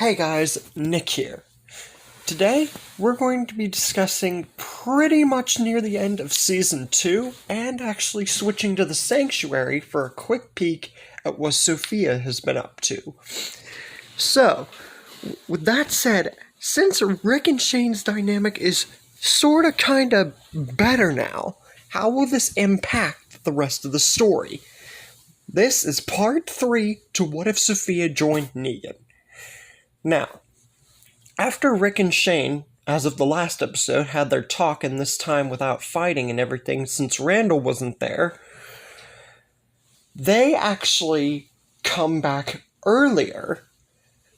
Hey guys, Nick here. Today, we're going to be discussing pretty much near the end of Season 2, and actually switching to the Sanctuary for a quick peek at what Sophia has been up to. So, with that said, since Rick and Shane's dynamic is sorta kinda better now, how will this impact the rest of the story? This is part 3 to What If Sophia Joined Negan. Now, after Rick and Shane, as of the last episode, had their talk, and this time without fighting and everything since Randall wasn't there, they actually come back earlier.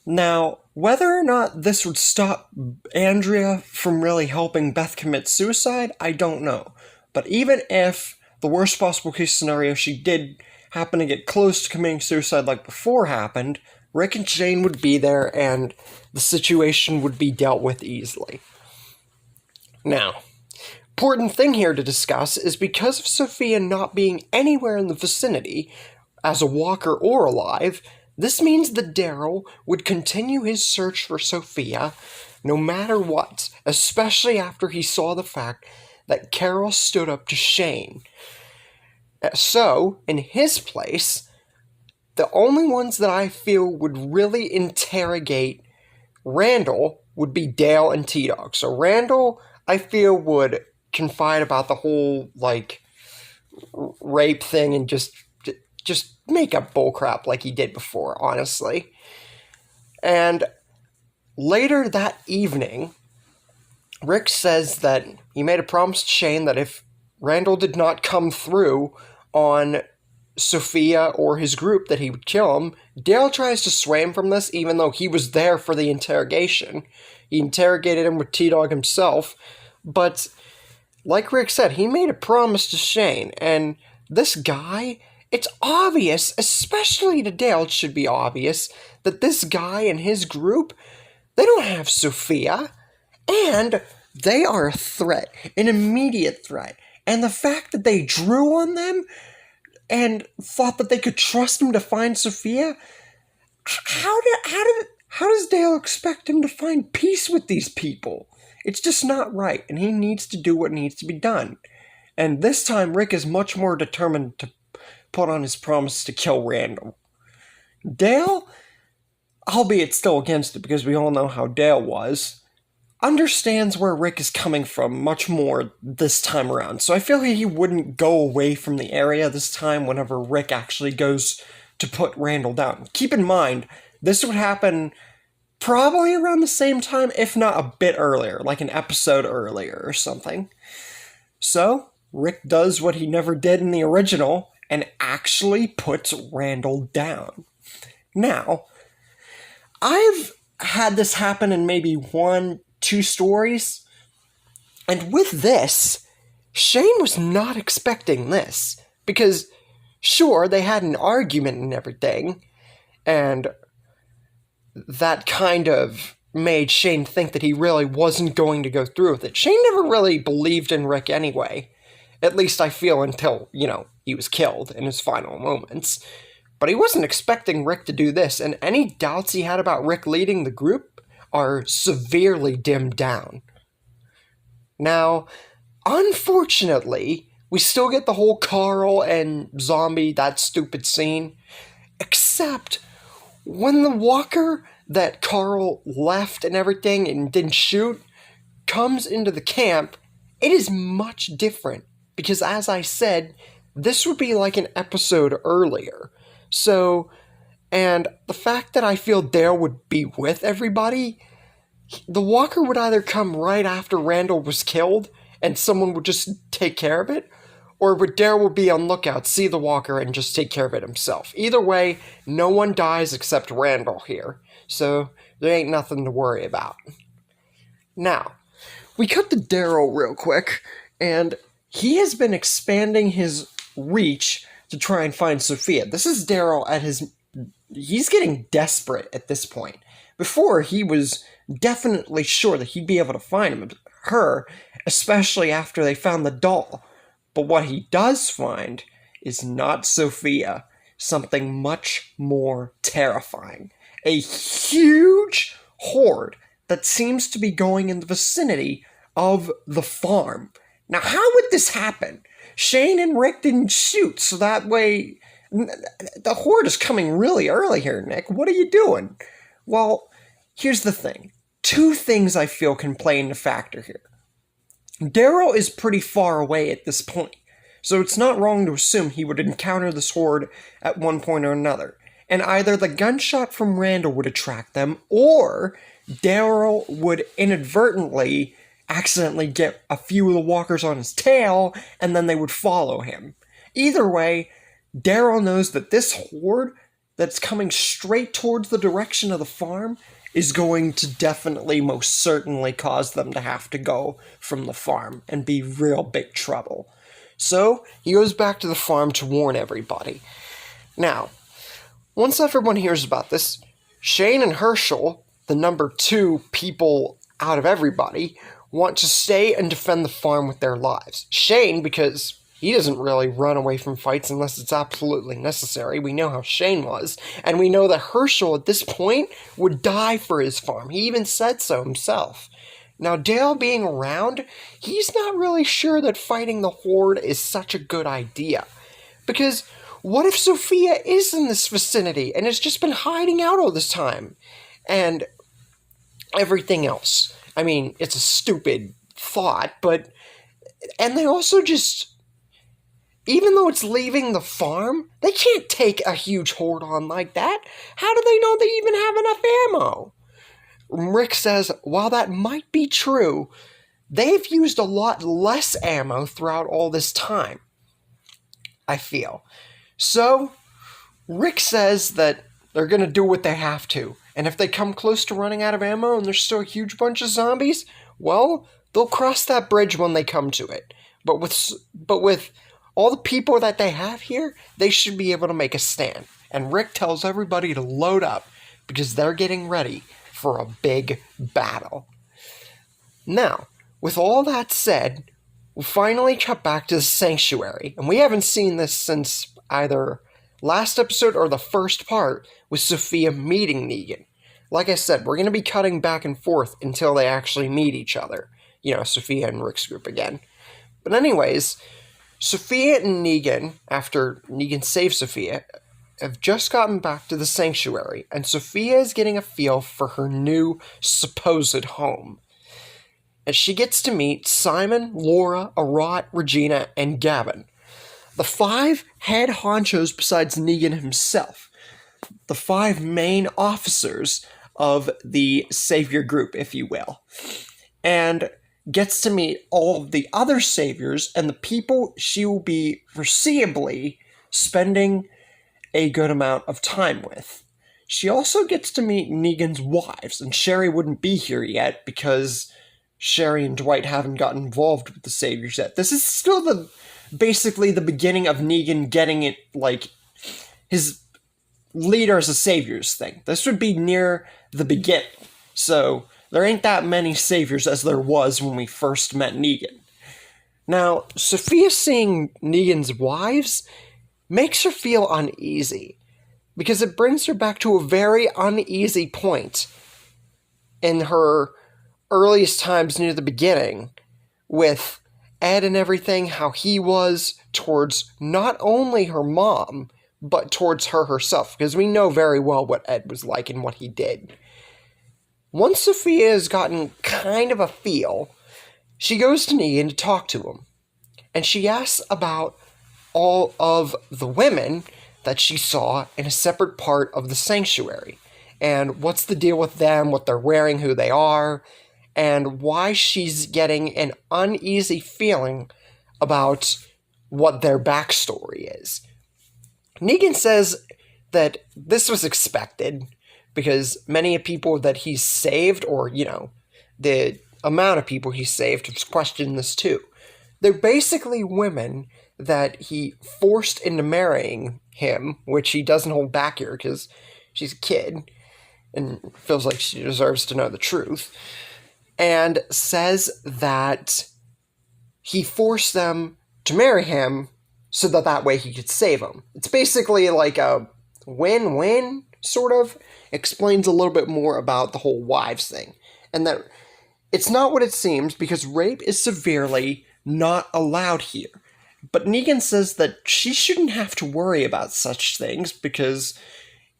Now, whether or not this would stop Andrea from really helping Beth commit suicide, I don't know. But even if the worst possible case scenario, she did happen to get close to committing suicide like before happened, Rick and Shane would be there, and the situation would be dealt with easily. Now, important thing here to discuss is because of Sophia not being anywhere in the vicinity, as a walker or alive, this means that Daryl would continue his search for Sophia no matter what, especially after he saw the fact that Carol stood up to Shane. So, in his place, the only ones that I feel would really interrogate Randall would be Dale and T-Dog. So Randall, I feel, would confide about the whole, rape thing and just make up bullcrap like he did before, honestly. And later that evening, Rick says that he made a promise to Shane that if Randall did not come through on Sophia or his group, that he would kill him. Dale tries to sway him from this, even though he was there for the interrogation. He interrogated him with T-Dog himself, but like Rick said, he made a promise to Shane, and this guy, it's obvious, especially to Dale, it should be obvious, that this guy and his group, they don't have Sophia, and they are a threat, an immediate threat, and the fact that they drew on them and thought that they could trust him to find Sophia? How does Dale expect him to find peace with these people? It's just not right, and he needs to do what needs to be done. And this time, Rick is much more determined to put on his promise to kill Randall. Dale, albeit still against it because we all know how Dale was, understands where Rick is coming from much more this time around. So I feel he wouldn't go away from the area this time whenever Rick actually goes to put Randall down. Keep in mind, this would happen probably around the same time, if not a bit earlier, like an episode earlier or something. So, Rick does what he never did in the original and actually puts Randall down. Now, I've had this happen in maybe 1-2 stories, and with this, Shane was not expecting this, because sure, they had an argument and everything, and that kind of made Shane think that he really wasn't going to go through with it. Shane never really believed in Rick anyway, at least I feel until, he was killed in his final moments, but he wasn't expecting Rick to do this, and any doubts he had about Rick leading the group are severely dimmed down. Now, unfortunately, we still get the whole Carl and zombie, that stupid scene, except when the walker that Carl left and everything and didn't shoot comes into the camp, it is much different, because as I said, this would be like an episode earlier. So, and the fact that I feel Dale would be with everybody, the walker would either come right after Randall was killed and someone would just take care of it, or Dale would be on lookout, see the walker, and just take care of it himself. Either way, no one dies except Randall here, so there ain't nothing to worry about. Now, we cut to Daryl real quick, and he has been expanding his reach to try and find Sophia. This is Daryl he's getting desperate at this point. Before, he was definitely sure that he'd be able to find her, especially after they found the doll. But what he does find is not Sophia, something much more terrifying. a huge horde that seems to be going in the vicinity of the farm. Now, how would this happen? Shane and Rick didn't shoot, so that way the horde is coming really early here, Nick. What are you doing? Well, here's the thing. Two things I feel can play into factor here. Daryl is pretty far away at this point, so it's not wrong to assume he would encounter this horde at one point or another. And either the gunshot from Randall would attract them, or Daryl would inadvertently accidentally get a few of the walkers on his tail, and then they would follow him. Either way, Daryl knows that this horde that's coming straight towards the direction of the farm is going to definitely, most certainly, cause them to have to go from the farm and be real big trouble. So, he goes back to the farm to warn everybody. Now, once everyone hears about this, Shane and Herschel, the number 2 people out of everybody, want to stay and defend the farm with their lives. Shane, because he doesn't really run away from fights unless it's absolutely necessary. We know how Shane was. And we know that Herschel, at this point, would die for his farm. He even said so himself. Now, Dale being around, he's not really sure that fighting the horde is such a good idea. Because what if Sophia is in this vicinity and has just been hiding out all this time? And everything else. I mean, it's a stupid thought, but... And they also just... Even though it's leaving the farm, they can't take a huge horde on like that. How do they know they even have enough ammo? Rick says, while that might be true, they've used a lot less ammo throughout all this time, I feel. So, Rick says that they're going to do what they have to. And if they come close to running out of ammo and there's still a huge bunch of zombies, well, they'll cross that bridge when they come to it. But with all the people that they have here, they should be able to make a stand. And Rick tells everybody to load up because they're getting ready for a big battle. Now, with all that said, we finally cut back to the sanctuary. And we haven't seen this since either last episode or the first part with Sophia meeting Negan. Like I said, we're going to be cutting back and forth until they actually meet each other. You know, Sophia and Rick's group again. But anyways, Sophia and Negan, after Negan saves Sophia, have just gotten back to the sanctuary, and Sophia is getting a feel for her new supposed home. And she gets to meet Simon, Laura, Arat, Regina, and Gavin. The 5 head honchos besides Negan himself. The 5 main officers of the Savior group, if you will. And gets to meet all of the other saviors and the people she will be foreseeably spending a good amount of time with. She also gets to meet Negan's wives, and Sherry wouldn't be here yet because Sherry and Dwight haven't gotten involved with the saviors yet. This is still basically the beginning of Negan getting it, like, his leader as a saviors thing. This would be near the beginning. So there ain't that many saviors as there was when we first met Negan. Now, Sophia seeing Negan's wives makes her feel uneasy, because it brings her back to a very uneasy point in her earliest times near the beginning, with Ed and everything, how he was towards not only her mom, but towards her herself, because we know very well what Ed was like and what he did. Once Sophia has gotten kind of a feel, she goes to Negan to talk to him. And she asks about all of the women that she saw in a separate part of the sanctuary. And what's the deal with them, what they're wearing, who they are, and why she's getting an uneasy feeling about what their backstory is. Negan says that this was expected, because many people that he's saved, or, you know, the amount of people he's saved, have questioned this too. They're basically women that he forced into marrying him, which he doesn't hold back here because she's a kid and feels like she deserves to know the truth, and says that he forced them to marry him so that way he could save them. It's basically like a win-win, sort of, explains a little bit more about the whole wives thing. And that it's not what it seems, because rape is severely not allowed here. But Negan says that she shouldn't have to worry about such things, because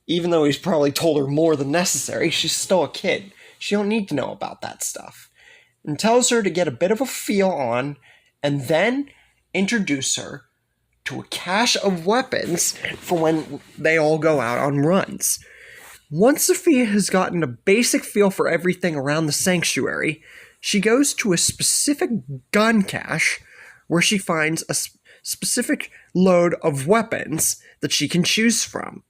even though he's probably told her more than necessary, she's still a kid. She don't need to know about that stuff. And tells her to get a bit of a feel on, and then introduce her to a cache of weapons for when they all go out on runs. Once Sophia has gotten a basic feel for everything around the sanctuary, she goes to a specific gun cache where she finds a specific load of weapons that she can choose from.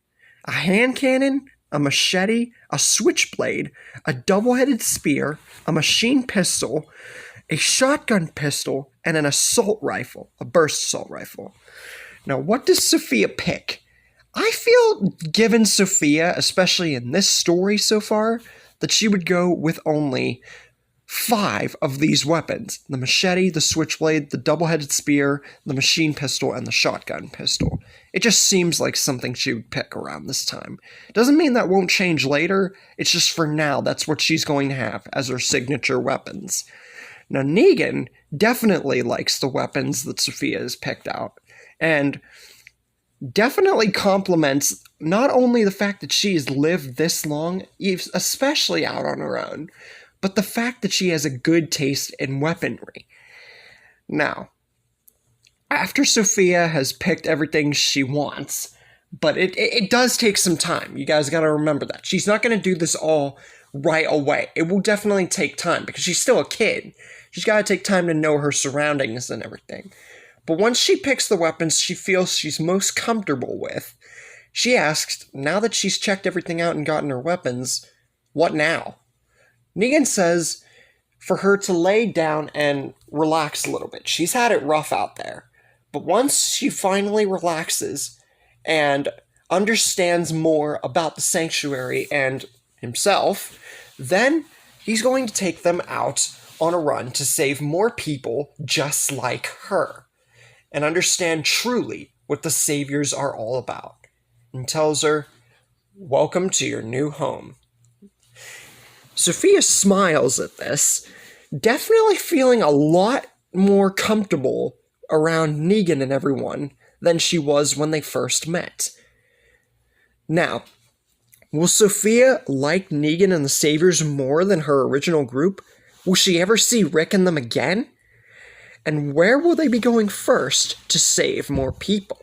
A hand cannon, a machete, a switchblade, a double-headed spear, a machine pistol, a shotgun pistol, and an assault rifle, a burst assault rifle. Now, what does Sophia pick? I feel, given Sophia, especially in this story so far, that she would go with only 5 of these weapons. The machete, the switchblade, the double-headed spear, the machine pistol, and the shotgun pistol. It just seems like something she would pick around this time. Doesn't mean that won't change later, it's just for now that's what she's going to have as her signature weapons. Now, Negan definitely likes the weapons that Sophia has picked out, and definitely compliments not only the fact that she has lived this long, especially out on her own, but the fact that she has a good taste in weaponry. Now, after Sophia has picked everything she wants, but it does take some time. You guys got to remember that. She's not going to do this all right away. It will definitely take time because she's still a kid. She's got to take time to know her surroundings and everything. But once she picks the weapons she feels she's most comfortable with, she asks, now that she's checked everything out and gotten her weapons, what now? Negan says for her to lay down and relax a little bit. She's had it rough out there. But once she finally relaxes and understands more about the sanctuary and himself, then he's going to take them out on a run to save more people just like her and understand truly what the saviors are all about, and tells her, welcome to your new home. Sophia smiles at this, definitely feeling a lot more comfortable around Negan and everyone than she was when they first met. Now, will Sophia like Negan and the Saviors more than her original group? Will she ever see Rick and them again? And where will they be going first to save more people?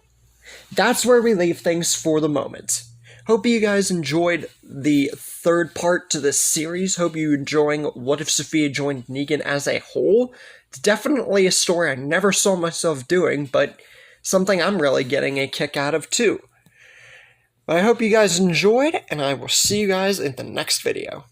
That's where we leave things for the moment. Hope you guys enjoyed the third part to this series. Hope you're enjoying What If Sophia Joined Negan as a whole. It's definitely a story I never saw myself doing, but something I'm really getting a kick out of too. But I hope you guys enjoyed, and I will see you guys in the next video.